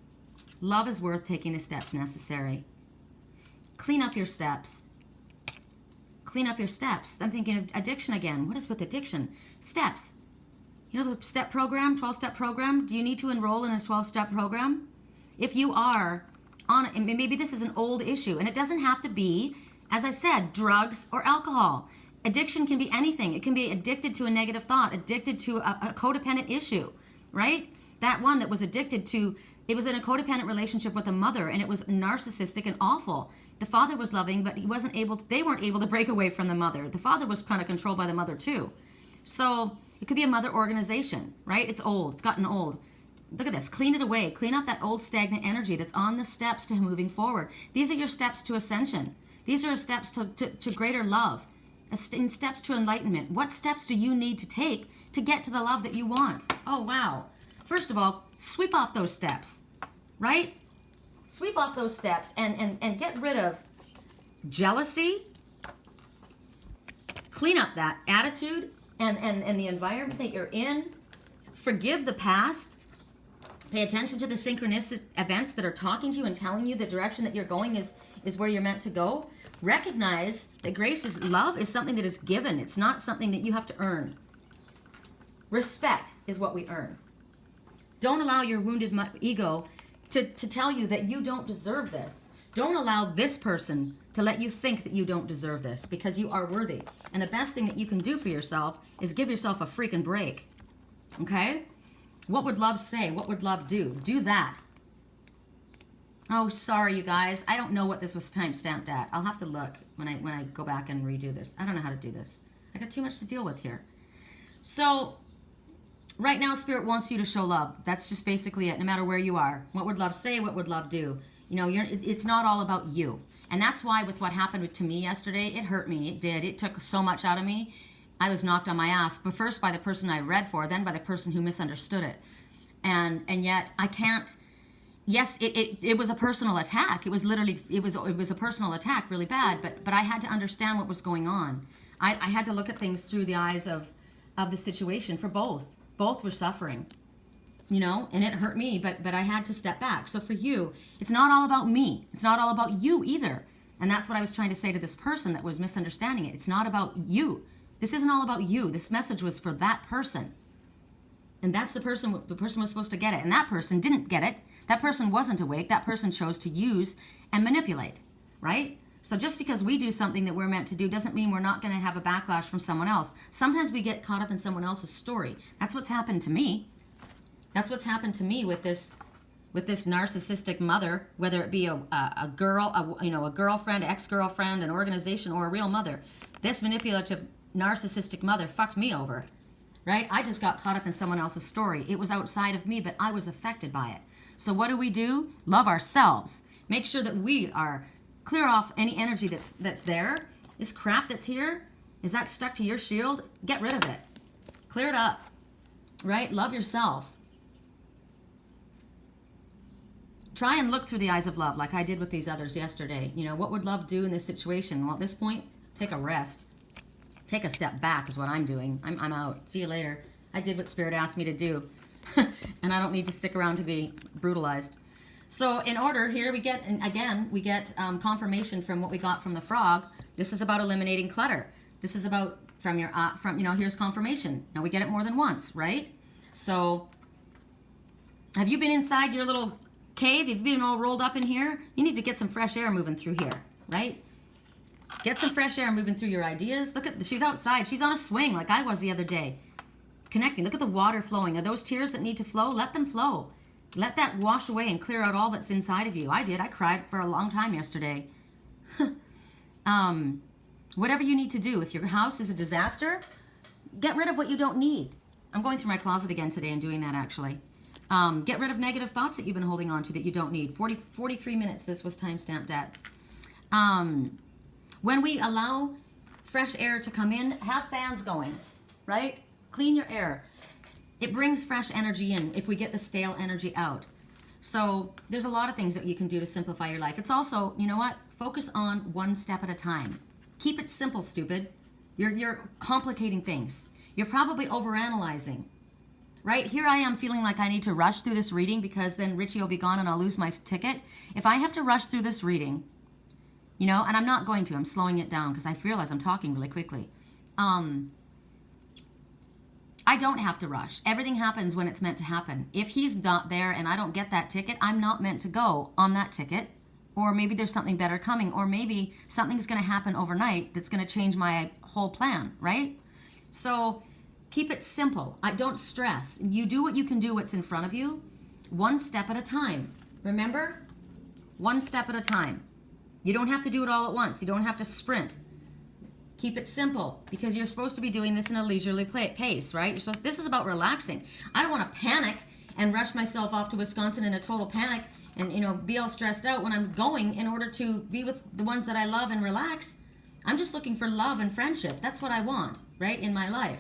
Love is worth taking the steps necessary. Clean up your steps. Clean up your steps. I'm thinking of addiction again. What is with addiction? Steps. You know the step program, 12-step program? Do you need to enroll in a 12-step program? If you are on it, and maybe this is an old issue, and it doesn't have to be, as I said, drugs or alcohol. Addiction can be anything. It can be addicted to a negative thought, addicted to a codependent issue, right? That one that was addicted to, it was in a codependent relationship with a mother, and it was narcissistic and awful. The father was loving, but they weren't able to break away from the mother. The father was kind of controlled by the mother too. So it could be a mother organization, right? It's old. It's gotten old. Look at this. Clean it away. Clean up that old stagnant energy that's on the steps to moving forward. These are your steps to ascension. These are steps to greater love, steps to enlightenment. What steps do you need to take to get to the love that you want? Oh, wow. First of all, sweep off those steps, right? Sweep off those steps and get rid of jealousy. Clean up that attitude and the environment that you're in. Forgive the past. Pay attention to the synchronistic events that are talking to you and telling you the direction that you're going is where you're meant to go. Recognize that love is something that is given. It's not something that you have to earn. Respect is what we earn. Don't allow your wounded ego to tell you that you don't deserve this. Don't allow this person to let you think that you don't deserve this, because you are worthy. And the best thing that you can do for yourself is give yourself a freaking break. Okay? What would love say? What would love do? Do that. Oh, sorry, you guys. I don't know what this was time-stamped at. I'll have to look when I go back and redo this. I don't know how to do this. I got too much to deal with here. So right now, Spirit wants you to show love. That's just basically it, no matter where you are. What would love say? What would love do? You know, it's not all about you. And that's why with what happened to me yesterday, it hurt me. It did. It took so much out of me. I was knocked on my ass, but first by the person I read for, then by the person who misunderstood it. And yet I can't, yes, it was a personal attack. It was literally, it was a personal attack, really bad, but I had to understand what was going on. I had to look at things through the eyes of the situation for both. Both were suffering, you know, and it hurt me, but I had to step back. So for you, it's not all about me. It's not all about you either. And that's what I was trying to say to this person that was misunderstanding it. It's not about you. This isn't all about you. This message was for that person. And that's the person was supposed to get it. And that person didn't get it. That person wasn't awake. That person chose to use and manipulate, right? So just because we do something that we're meant to do doesn't mean we're not going to have a backlash from someone else. Sometimes we get caught up in someone else's story. That's what's happened to me. That's what's happened to me with this narcissistic mother, whether it be a girl, a girlfriend, ex-girlfriend, an organization, or a real mother. This manipulative narcissistic mother fucked me over, right? I just got caught up in someone else's story. It was outside of me, but I was affected by it. So what do? Love ourselves. Make sure that we are clear off any energy that's there. This crap that's here, is that stuck to your shield? Get rid of it. Clear it up, right? Love yourself. Try and look through the eyes of love like I did with these others yesterday. You know, what would love do in this situation? Well, at this point, take a rest. Take a step back is what I'm doing. I'm out. See you later. I did what Spirit asked me to do. And I don't need to stick around to be brutalized. So in order, here we get, and again, we get confirmation from what we got from the frog. This is about eliminating clutter. This is about here's confirmation. Now we get it more than once, right? So have you been inside your little cave? Have you been all rolled up in here? You need to get some fresh air moving through here, right? Get some fresh air moving through your ideas. Look at, she's outside. She's on a swing like I was the other day. Connecting. Look at the water flowing. Are those tears that need to flow? Let them flow. Let that wash away and clear out all that's inside of you. I did. I cried for a long time yesterday. Whatever you need to do. If your house is a disaster, get rid of what you don't need. I'm going through my closet again today and doing that, actually. Get rid of negative thoughts that you've been holding on to that you don't need. 43 minutes this was time-stamped at. When we allow fresh air to come in, have fans going, right? Clean your air. It brings fresh energy in if we get the stale energy out. So there's a lot of things that you can do to simplify your life. It's also, you know what? Focus on one step at a time. Keep it simple, stupid. You're complicating things. You're probably overanalyzing. Right? Here I am feeling like I need to rush through this reading because then Richie will be gone and I'll lose my ticket. If I have to rush through this reading, you know, and I'm not going to, I'm slowing it down because I realize I'm talking really quickly. I don't have to rush. Everything happens when it's meant to happen. If he's not there and I don't get that ticket, I'm not meant to go on that ticket. Or maybe there's something better coming. Or maybe something's going to happen overnight that's going to change my whole plan, right? So keep it simple. Don't stress. You do what you can do, what's in front of you, one step at a time. Remember? One step at a time. You don't have to do it all at once. You don't have to sprint. Keep it simple because you're supposed to be doing this in a leisurely pace, right? This is about relaxing. I don't want to panic and rush myself off to Wisconsin in a total panic and, you know, be all stressed out when I'm going in order to be with the ones that I love and relax. I'm just looking for love and friendship. That's what I want, right, in my life.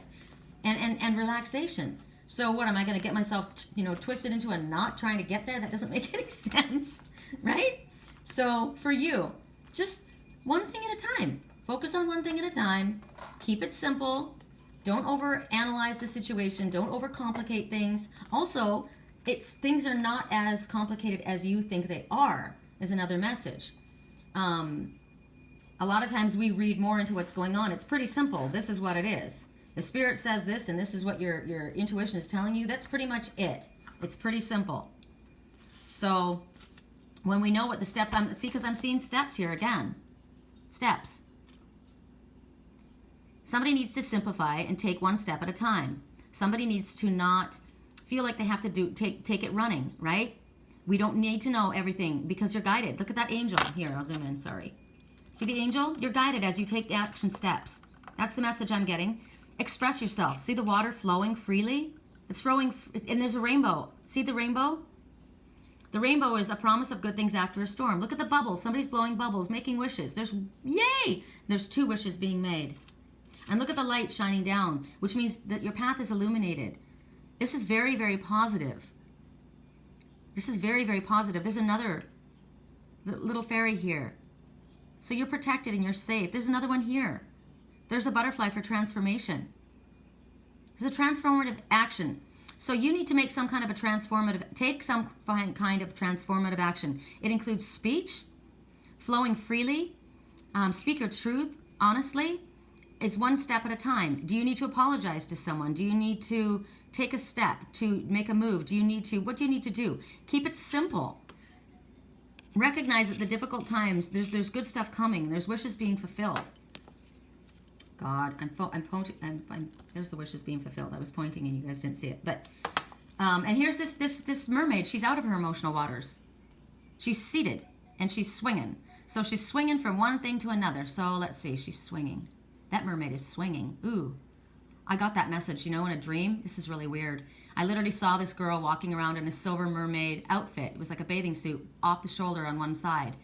And relaxation. So what, am I going to get myself, you know, twisted into a knot trying to get there? That doesn't make any sense, right? So for you, just one thing at a time. Focus on one thing at a time. Keep it simple. Don't overanalyze the situation. Don't overcomplicate things. Also, things are not as complicated as you think they are, is another message. A lot of times we read more into what's going on. It's pretty simple. This is what it is. The spirit says this, and this is what your intuition is telling you. That's pretty much it. It's pretty simple. So when we know what the steps, because I'm seeing steps here again. Steps. Somebody needs to simplify and take one step at a time. Somebody needs to not feel like they have to take it running, right? We don't need to know everything because you're guided. Look at that angel. Here, I'll zoom in, sorry. See the angel? You're guided as you take action steps. That's the message I'm getting. Express yourself. See the water flowing freely? It's flowing, and there's a rainbow. See the rainbow? The rainbow is a promise of good things after a storm. Look at the bubbles. Somebody's blowing bubbles, making wishes. Yay! There's 2 wishes being made. And look at the light shining down, which means that your path is illuminated. This is very, very positive. This is very, very positive. There's another little fairy here. So you're protected and you're safe. There's another one here. There's a butterfly for transformation. There's a transformative action. So you need to make some kind of take some kind of transformative action. It includes speech, flowing freely, speak your truth honestly. Is one step at a time. Do you need to apologize to someone? Do you need to take a step to make a move? What do you need to do? Keep it simple. Recognize that the difficult times, there's good stuff coming. There's wishes being fulfilled. God, there's the wishes being fulfilled. I was pointing and you guys didn't see it. But, and here's this mermaid. She's out of her emotional waters. She's seated and she's swinging. So she's swinging from one thing to another. So let's see, she's swinging. That mermaid is swinging. Ooh, I got that message, you know, in a dream. This is really weird. I literally saw this girl walking around in a silver mermaid outfit. It was like a bathing suit off the shoulder on one side.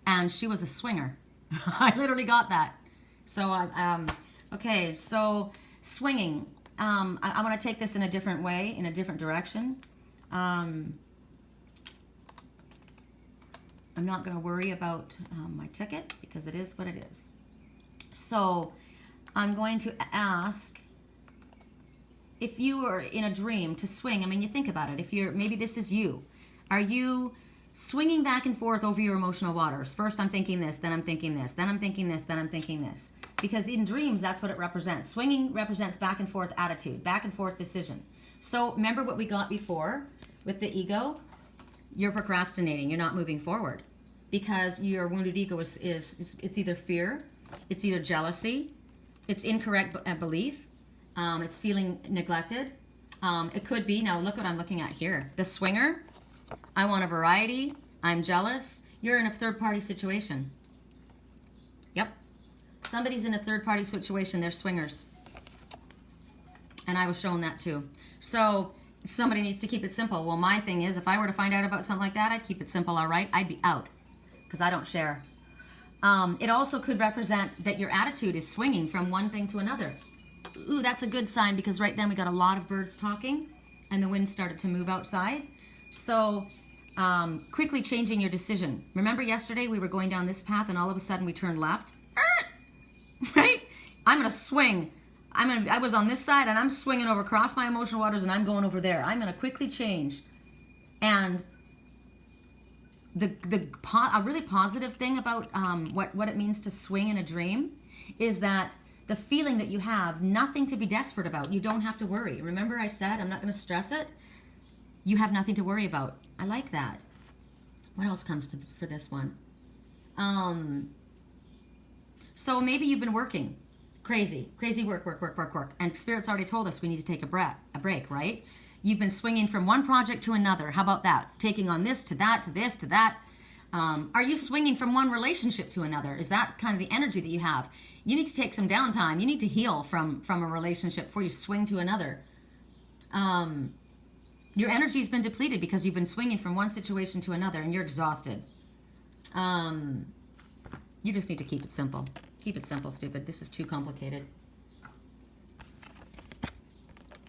And she was a swinger. I literally got that. So, okay, so swinging. I want to take this in a different way, in a different direction. I'm not going to worry about my ticket because it is what it is. So I'm going to ask, if you were in a dream to swing, I mean, you think about it. Maybe this is you. Are you swinging back and forth over your emotional waters? First I'm thinking this, then I'm thinking this, then I'm thinking this, then I'm thinking this. Because in dreams, that's what it represents. Swinging represents back and forth attitude, back and forth decision. So remember what we got before with the ego? You're procrastinating. You're not moving forward. Because your wounded ego is it's either fear, it's either jealousy, it's incorrect belief, it's feeling neglected. It could be, now look what I'm looking at here. The swinger, I want a variety. I'm jealous. You're in a third-party situation. Yep. Somebody's in a third-party situation. They're swingers. And I was shown that too. So somebody needs to keep it simple. Well, my thing is, if I were to find out about something like that, I'd keep it simple, all right? I'd be out because I don't share. It also could represent that your attitude is swinging from one thing to another. Ooh, that's a good sign because right then we got a lot of birds talking and the wind started to move outside. So quickly changing your decision. Remember yesterday we were going down this path and all of a sudden we turned left? Right? I'm going to swing. I was on this side and I'm swinging over across my emotional waters and I'm going over there. I'm going to quickly change. And a really positive thing about what it means to swing in a dream is that the feeling that you have, nothing to be desperate about. You don't have to worry. Remember I said I'm not going to stress it? You have nothing to worry about. I like that. What else comes for this one? So maybe you've been working. Crazy work. And Spirit's already told us we need to take a break, right? You've been swinging from one project to another. How about that? Taking on this to that, to this, to that. Are you swinging from one relationship to another? Is that kind of the energy that you have? You need to take some downtime. You need to heal from a relationship before you swing to another. Your energy's been depleted because you've been swinging from one situation to another and you're exhausted. You just need to keep it simple. Keep it simple, stupid. This is too complicated.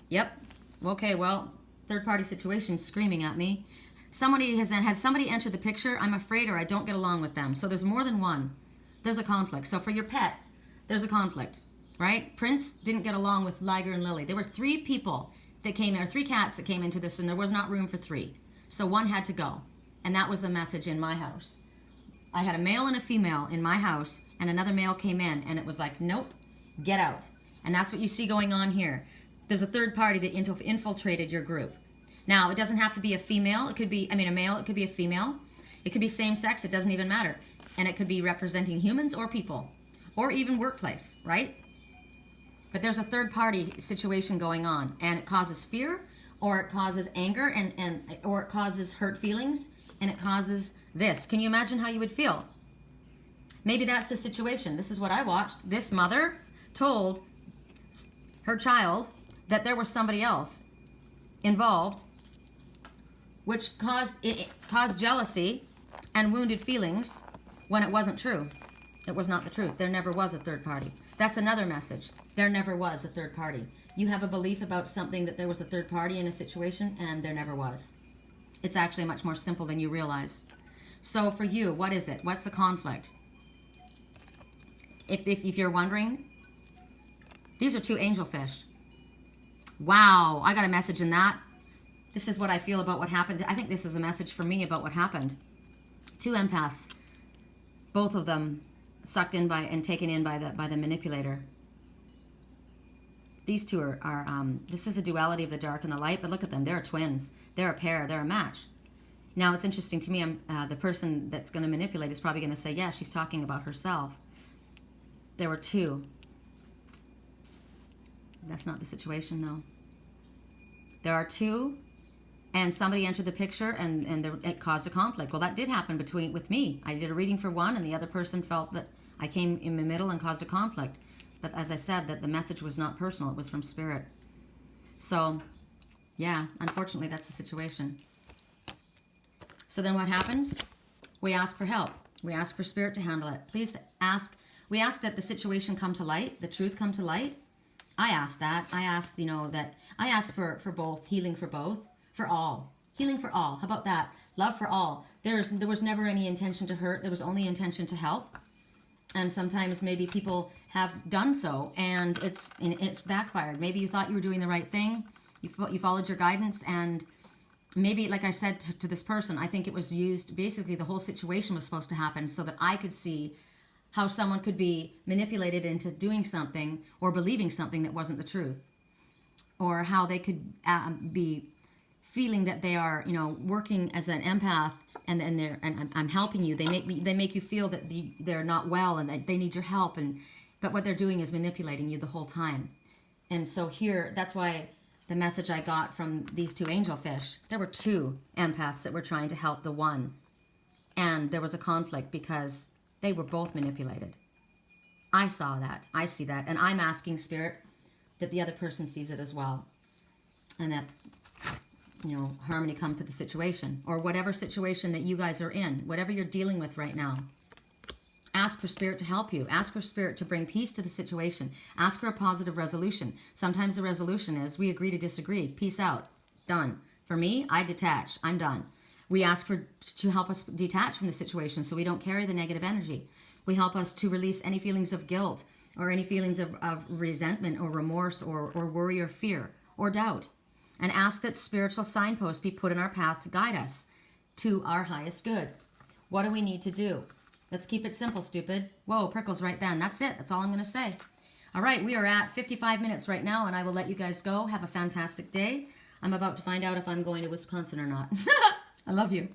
Yep. Okay, well, third-party situation screaming at me. Has somebody entered the picture? I'm afraid or I don't get along with them. So there's more than one. There's a conflict. So for your pet, there's a conflict, right? Prince didn't get along with Liger and Lily. There were 3 people that came in, or 3 cats that came into this, and there was not room for 3. So one had to go. And that was the message in my house. I had a male and a female in my house, and another male came in, and it was like, nope, get out. And that's what you see going on here. There's a third party that infiltrated your group. Now, it doesn't have to be a female. It could be, a male. It could be a female. It could be same sex. It doesn't even matter. And it could be representing humans or people, or even workplace, right? But there's a third party situation going on, and it causes fear, or it causes anger, or it causes hurt feelings, and it causes this. Can you imagine how you would feel? Maybe that's the situation. This is what I watched. This mother told her child that there was somebody else involved, which caused jealousy and wounded feelings when it wasn't true. It was not the truth. There never was a third party. That's another message. There never was a third party. You have a belief about something that there was a third party in a situation, and there never was. It's actually much more simple than you realize. So for you, what is it? What's the conflict? If you're wondering, these are 2 angelfish. Wow, I got a message in that. This is what I feel about what happened. I think this is a message for me about what happened. 2 empaths, both of them sucked in by and taken in by the manipulator. These 2 are this is the duality of the dark and the light, but look at them. They're twins. They're a pair. They're a match. Now, it's interesting to me, the person that's going to manipulate is probably going to say, yeah, she's talking about herself. There were 2. That's not the situation, though. There are 2, and somebody entered the picture, and it caused a conflict. Well, that did happen with me. I did a reading for one, and the other person felt that I came in the middle and caused a conflict. But as I said, that the message was not personal. It was from Spirit. So, yeah, unfortunately, that's the situation. So then what happens? We ask for help. We ask for Spirit to handle it. Please ask. We ask that the situation come to light, the truth come to light. I ask that. I ask, I ask for both, healing for both, for all. Healing for all. How about that? Love for all. There was never any intention to hurt. There was only intention to help. And sometimes maybe people have done so, and it's backfired. Maybe you thought you were doing the right thing. You followed your guidance, and maybe, like I said to this person, I think it was used, basically the whole situation was supposed to happen so that I could see how someone could be manipulated into doing something or believing something that wasn't the truth, or how they could be feeling that they are, working as an empath, and I'm helping you. They make you feel that they're not well and that they need your help, but what they're doing is manipulating you the whole time. And so here, that's why the message I got from these two angelfish. There were two empaths that were trying to help the one. And there was a conflict because they were both manipulated. I saw that. I see that. And I'm asking Spirit that the other person sees it as well. And that, you know, harmony come to the situation. Or whatever situation that you guys are in. Whatever you're dealing with right now. Ask for Spirit to help you. Ask for Spirit to bring peace to the situation. Ask for a positive resolution. Sometimes the resolution is, we agree to disagree. Peace out. Done. For me, I detach. I'm done. We ask to help us detach from the situation so we don't carry the negative energy. We help us to release any feelings of guilt or any feelings of resentment or remorse or worry or fear or doubt. And ask that spiritual signposts be put in our path to guide us to our highest good. What do we need to do? Let's keep it simple, stupid. Whoa, prickles right then. That's it. That's all I'm going to say. All right, we are at 55 minutes right now, and I will let you guys go. Have a fantastic day. I'm about to find out if I'm going to Wisconsin or not. I love you.